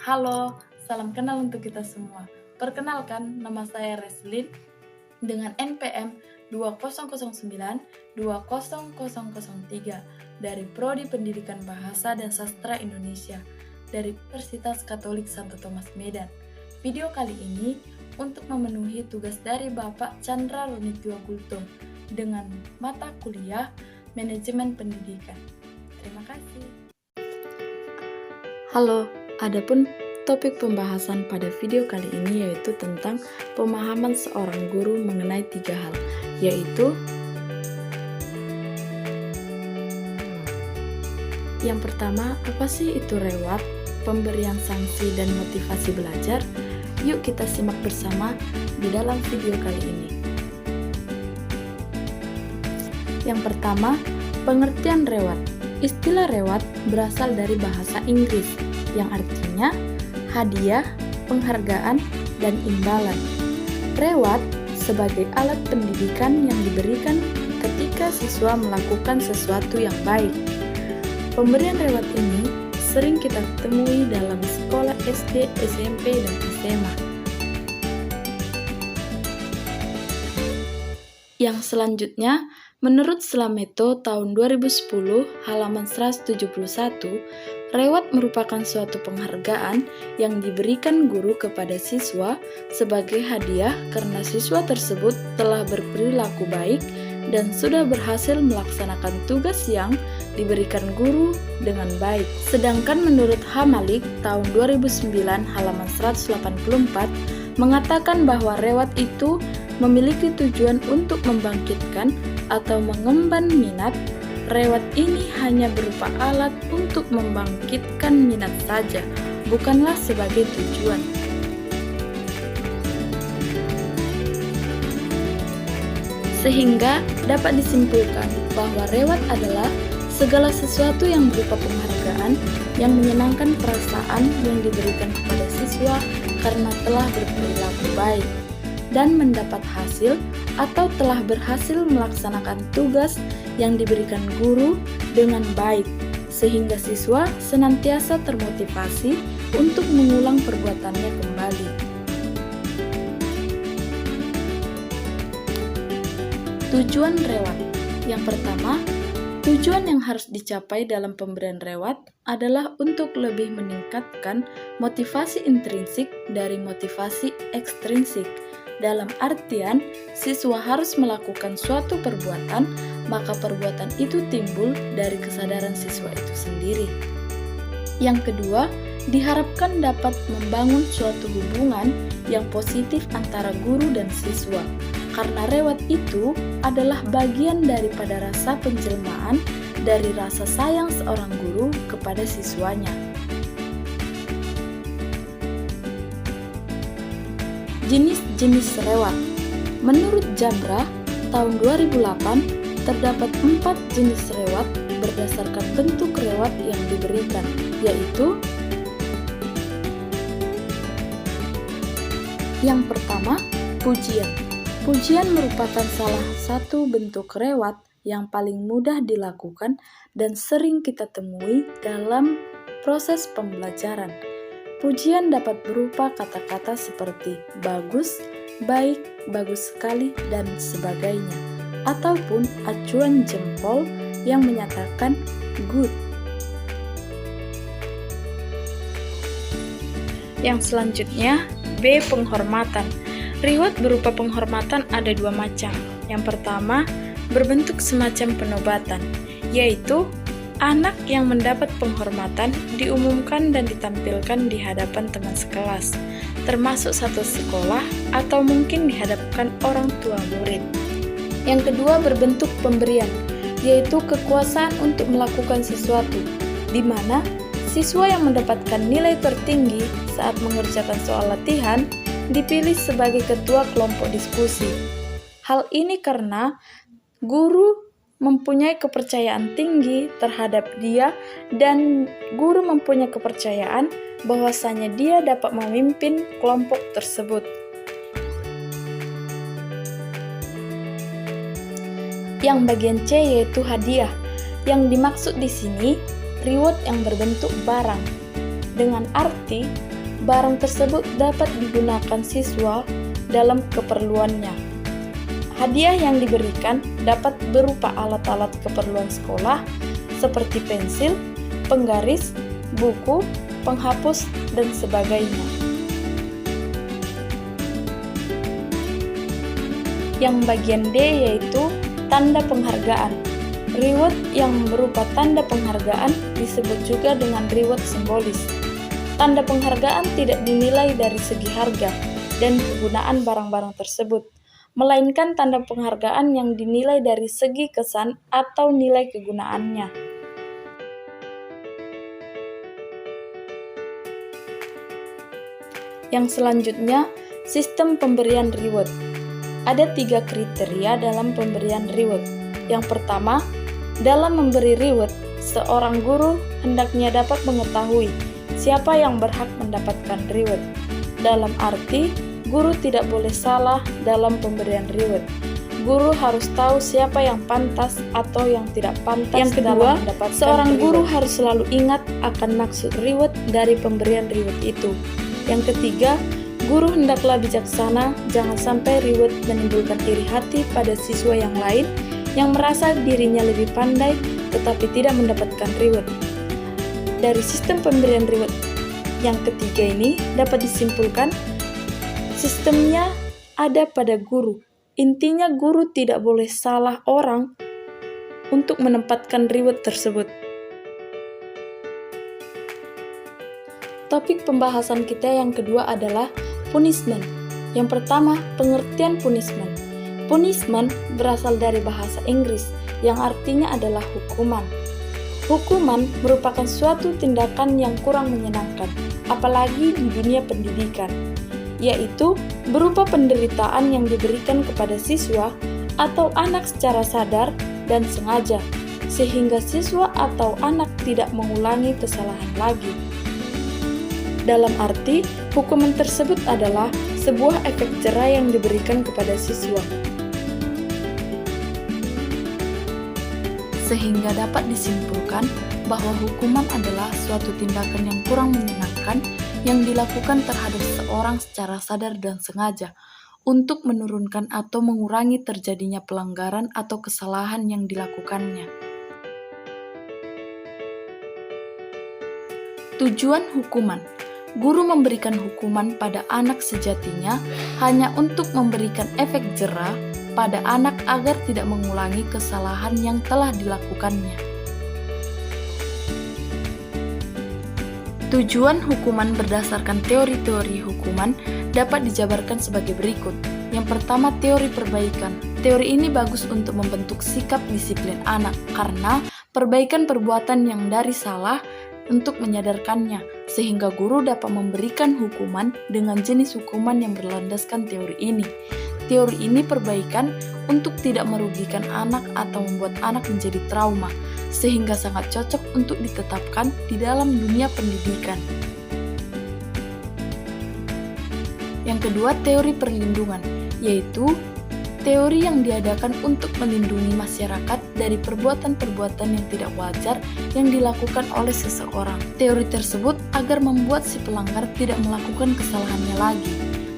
Halo, salam kenal untuk kita semua. Perkenalkan, nama saya Reslin dengan NPM 2009-20003 dari Prodi Pendidikan Bahasa dan Sastra Indonesia dari Universitas Katolik Santo Thomas Medan. Video kali ini untuk memenuhi tugas dari Bapak Chandra Ronitio Gultom dengan mata kuliah Manajemen Pendidikan. Terima kasih. Halo, adapun topik pembahasan pada video kali ini yaitu tentang pemahaman seorang guru mengenai 3 hal, yaitu yang pertama, apa sih itu reward, pemberian sanksi dan motivasi belajar? Yuk kita simak bersama di dalam video kali ini. Yang pertama, pengertian reward. Istilah reward berasal dari bahasa Inggris yang artinya hadiah, penghargaan, dan imbalan. Reward sebagai alat pendidikan yang diberikan ketika siswa melakukan sesuatu yang baik. Pemberian reward ini sering kita temui dalam sekolah SD, SMP, dan SMA. Yang selanjutnya, menurut Slameto tahun 2010 halaman 171, reward merupakan suatu penghargaan yang diberikan guru kepada siswa sebagai hadiah karena siswa tersebut telah berperilaku baik dan sudah berhasil melaksanakan tugas yang diberikan guru dengan baik. Sedangkan menurut Hamalik tahun 2009 halaman 184 mengatakan bahwa reward itu memiliki tujuan untuk membangkitkan atau mengemban minat. Reward ini hanya berupa alat untuk membangkitkan minat saja, bukanlah sebagai tujuan. Sehingga dapat disimpulkan bahwa reward adalah segala sesuatu yang berupa penghargaan yang menyenangkan perasaan yang diberikan kepada siswa karena telah berperilaku baik dan mendapat hasil atau telah berhasil melaksanakan tugas yang diberikan guru dengan baik, sehingga siswa senantiasa termotivasi untuk mengulang perbuatannya kembali. Tujuan reward. Yang pertama, tujuan yang harus dicapai dalam pemberian reward adalah untuk lebih meningkatkan motivasi intrinsik dari motivasi ekstrinsik. Dalam artian, siswa harus melakukan suatu perbuatan, maka perbuatan itu timbul dari kesadaran siswa itu sendiri. Yang kedua, diharapkan dapat membangun suatu hubungan yang positif antara guru dan siswa, karena reward itu adalah bagian daripada rasa penjelmaan dari rasa sayang seorang guru kepada siswanya. Jenis-jenis reward. Menurut Jamrah tahun 2008 terdapat 4 jenis reward berdasarkan bentuk reward yang diberikan, yaitu yang pertama, pujian. Pujian merupakan salah satu bentuk reward yang paling mudah dilakukan dan sering kita temui dalam proses pembelajaran. Pujian dapat berupa kata-kata seperti bagus, baik, bagus sekali, dan sebagainya, ataupun acuan jempol yang menyatakan good. Yang selanjutnya, B. Penghormatan. Reward berupa penghormatan ada 2 macam. Yang pertama, berbentuk semacam penobatan, yaitu anak yang mendapat penghormatan diumumkan dan ditampilkan di hadapan teman sekelas, termasuk satu sekolah atau mungkin di hadapan orang tua murid. Yang kedua, berbentuk pemberian, yaitu kekuasaan untuk melakukan sesuatu, di mana siswa yang mendapatkan nilai tertinggi saat mengerjakan soal latihan dipilih sebagai ketua kelompok diskusi. Hal ini karena guru mempunyai kepercayaan tinggi terhadap dia dan guru mempunyai kepercayaan bahwasanya dia dapat memimpin kelompok tersebut. Yang bagian C yaitu hadiah. Yang dimaksud di sini reward yang berbentuk barang, dengan arti barang tersebut dapat digunakan siswa dalam keperluannya. Hadiah yang diberikan dapat berupa alat-alat keperluan sekolah seperti pensil, penggaris, buku, penghapus, dan sebagainya. Yang bagian D yaitu tanda penghargaan. Reward yang berupa tanda penghargaan disebut juga dengan reward simbolis. Tanda penghargaan tidak dinilai dari segi harga dan kegunaan barang-barang tersebut, melainkan tanda penghargaan yang dinilai dari segi kesan atau nilai kegunaannya. Yang selanjutnya, sistem pemberian reward. Ada 3 kriteria dalam pemberian reward. Yang pertama, dalam memberi reward, seorang guru hendaknya dapat mengetahui siapa yang berhak mendapatkan reward. Dalam arti, guru tidak boleh salah dalam pemberian reward. Guru harus tahu siapa yang pantas atau yang tidak pantas. Yang kedua, seorang guru harus selalu ingat akan maksud reward dari pemberian reward itu. Yang ketiga, guru hendaklah bijaksana, jangan sampai reward menimbulkan iri hati pada siswa yang lain yang merasa dirinya lebih pandai tetapi tidak mendapatkan reward. Dari sistem pemberian reward yang ketiga ini dapat disimpulkan sistemnya ada pada guru. Intinya guru tidak boleh salah orang untuk menempatkan reward tersebut. Topik pembahasan kita yang kedua adalah punishment. Yang pertama, pengertian punishment. Punishment berasal dari bahasa Inggris yang artinya adalah hukuman. Hukuman merupakan suatu tindakan yang kurang menyenangkan, apalagi di dunia pendidikan, yaitu berupa penderitaan yang diberikan kepada siswa atau anak secara sadar dan sengaja, sehingga siswa atau anak tidak mengulangi kesalahan lagi. Dalam arti, hukuman tersebut adalah sebuah efek jera yang diberikan kepada siswa, sehingga dapat disimpulkan bahwa hukuman adalah suatu tindakan yang kurang menyenangkan yang dilakukan terhadap seorang secara sadar dan sengaja untuk menurunkan atau mengurangi terjadinya pelanggaran atau kesalahan yang dilakukannya. Tujuan hukuman. Guru memberikan hukuman pada anak sejatinya hanya untuk memberikan efek jera pada anak agar tidak mengulangi kesalahan yang telah dilakukannya. Tujuan hukuman berdasarkan teori-teori hukuman dapat dijabarkan sebagai berikut. Yang pertama, teori perbaikan. Teori ini bagus untuk membentuk sikap disiplin anak karena perbaikan perbuatan yang dari salah untuk menyadarkannya, sehingga guru dapat memberikan hukuman dengan jenis hukuman yang berlandaskan teori ini. Teori ini perbaikan untuk tidak merugikan anak atau membuat anak menjadi trauma, sehingga sangat cocok untuk ditetapkan di dalam dunia pendidikan. Yang kedua, teori perlindungan, yaitu teori yang diadakan untuk melindungi masyarakat dari perbuatan-perbuatan yang tidak wajar yang dilakukan oleh seseorang. Teori tersebut agar membuat si pelanggar tidak melakukan kesalahannya lagi.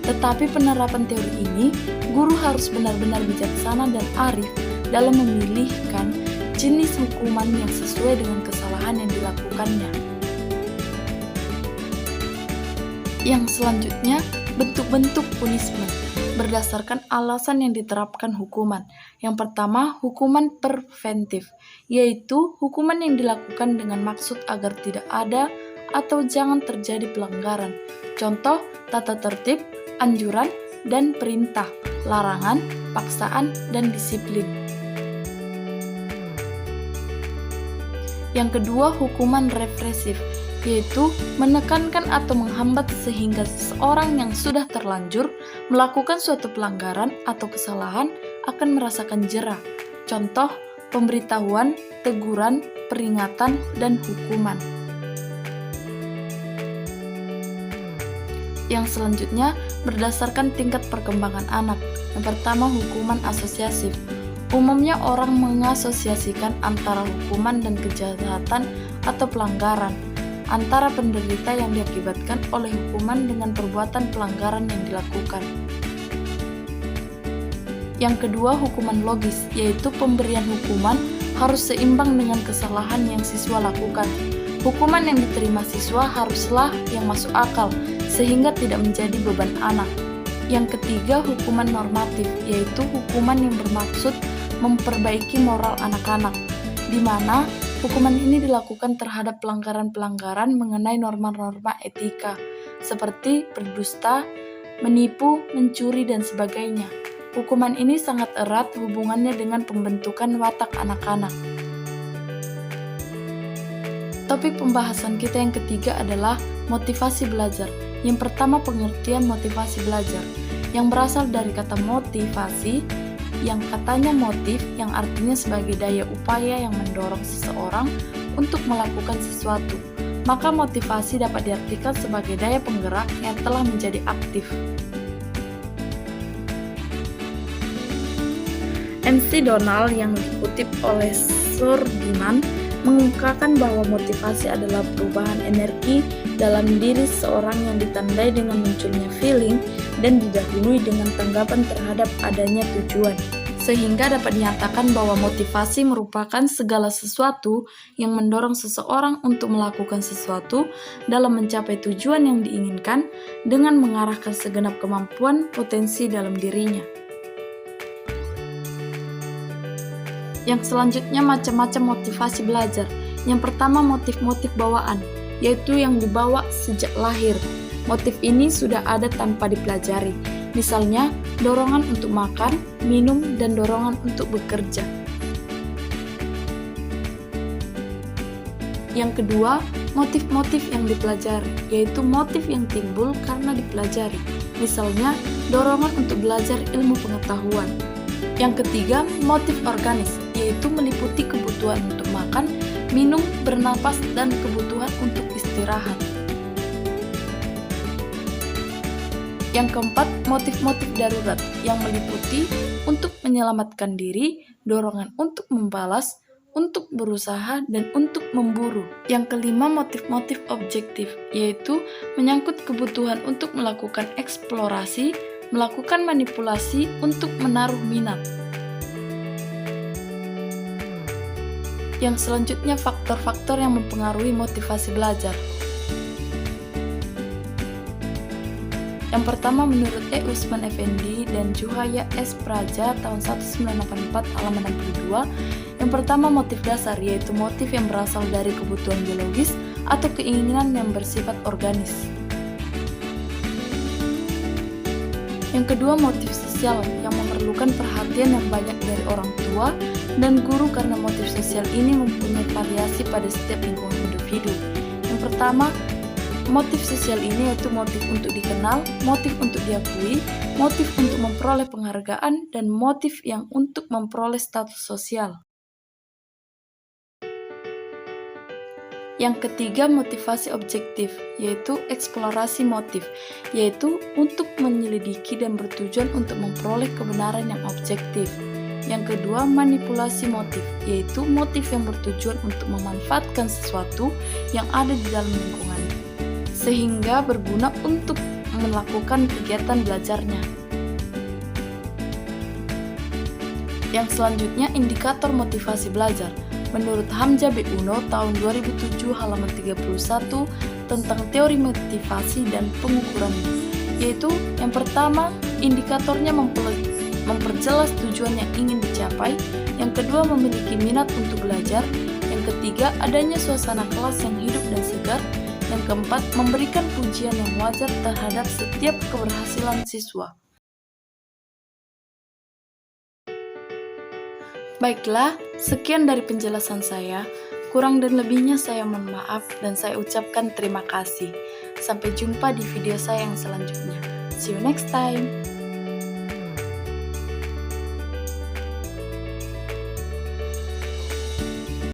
Tetapi penerapan teori ini, guru harus benar-benar bijaksana dan arif dalam memilihkan jenis hukuman yang sesuai dengan kesalahan yang dilakukannya. Yang selanjutnya, bentuk-bentuk punishment berdasarkan alasan yang diterapkan hukuman. Yang pertama, hukuman preventif, yaitu hukuman yang dilakukan dengan maksud agar tidak ada atau jangan terjadi pelanggaran. Contoh, tata tertib, anjuran, dan perintah, larangan, paksaan, dan disiplin. Yang kedua, hukuman represif, yaitu menekankan atau menghambat sehingga seseorang yang sudah terlanjur melakukan suatu pelanggaran atau kesalahan akan merasakan jera. Contoh, pemberitahuan, teguran, peringatan, dan hukuman. Yang selanjutnya, berdasarkan tingkat perkembangan anak. Yang pertama, hukuman asosiasif. Umumnya orang mengasosiasikan antara hukuman dan kejahatan atau pelanggaran. antara penderita yang diakibatkan oleh hukuman dengan perbuatan pelanggaran yang dilakukan. Yang kedua, hukuman logis, yaitu pemberian hukuman harus seimbang dengan kesalahan yang siswa lakukan. Hukuman yang diterima siswa haruslah yang masuk akal, sehingga tidak menjadi beban anak. Yang ketiga, hukuman normatif, yaitu hukuman yang bermaksud memperbaiki moral anak-anak, di mana hukuman ini dilakukan terhadap pelanggaran-pelanggaran mengenai norma-norma etika, seperti berdusta, menipu, mencuri, dan sebagainya. Hukuman ini sangat erat hubungannya dengan pembentukan watak anak-anak. Topik pembahasan kita yang ketiga adalah motivasi belajar. Yang pertama, pengertian motivasi belajar, yang berasal dari kata motivasi, yang katanya motif, yang artinya sebagai daya upaya yang mendorong seseorang untuk melakukan sesuatu. Maka motivasi dapat diartikan sebagai daya penggerak yang telah menjadi aktif. MC Donald yang dikutip oleh Sordiman mengungkapkan bahwa motivasi adalah perubahan energi dalam diri seseorang yang ditandai dengan munculnya feeling dan didahului dengan tanggapan terhadap adanya tujuan. Sehingga dapat dinyatakan bahwa motivasi merupakan segala sesuatu yang mendorong seseorang untuk melakukan sesuatu dalam mencapai tujuan yang diinginkan dengan mengarahkan segenap kemampuan potensi dalam dirinya. Yang selanjutnya, macam-macam motivasi belajar. Yang pertama, motif-motif bawaan, yaitu yang dibawa sejak lahir. Motif ini sudah ada tanpa dipelajari. Misalnya, dorongan untuk makan, minum, dan dorongan untuk bekerja. Yang kedua, motif-motif yang dipelajari, yaitu motif yang timbul karena dipelajari. Misalnya, dorongan untuk belajar ilmu pengetahuan. Yang ketiga, motif organis, yaitu meliputi kebutuhan untuk makan, minum, bernapas, dan kebutuhan untuk istirahat. Yang keempat, motif-motif darurat yang meliputi untuk menyelamatkan diri, dorongan untuk membalas, untuk berusaha, dan untuk memburu. Yang kelima, motif-motif objektif, yaitu menyangkut kebutuhan untuk melakukan eksplorasi, melakukan manipulasi untuk menaruh minat. Yang selanjutnya, faktor-faktor yang mempengaruhi motivasi belajar. Yang pertama, menurut E. Usman Effendi dan Juhaya S. Praja tahun 1984 halaman 62, yang pertama motif dasar, yaitu motif yang berasal dari kebutuhan biologis atau keinginan yang bersifat organis. Yang kedua, motif sosial yang memerlukan perhatian yang banyak dari orang tua dan guru karena motif sosial ini mempunyai variasi pada setiap lingkungan individu. Yang pertama, motif sosial ini yaitu motif untuk dikenal, motif untuk diakui, motif untuk memperoleh penghargaan, dan motif yang untuk memperoleh status sosial. Yang ketiga, motivasi objektif, yaitu eksplorasi motif, yaitu untuk menyelidiki dan bertujuan untuk memperoleh kebenaran yang objektif. Yang kedua, manipulasi motif, yaitu motif yang bertujuan untuk memanfaatkan sesuatu yang ada di dalam lingkungan, sehingga berguna untuk melakukan kegiatan belajarnya. Yang selanjutnya, indikator motivasi belajar. Menurut Hamzah B. Uno tahun 2007 halaman 31 tentang teori motivasi dan pengukurannya, yaitu yang pertama, indikatornya memperjelas tujuan yang ingin dicapai, yang kedua, memiliki minat untuk belajar, yang ketiga, adanya suasana kelas yang hidup dan segar, yang keempat, memberikan pujian yang wajar terhadap setiap keberhasilan siswa. Baiklah, sekian dari penjelasan saya. Kurang dan lebihnya saya mohon maaf dan saya ucapkan terima kasih. Sampai jumpa di video saya yang selanjutnya. See you next time.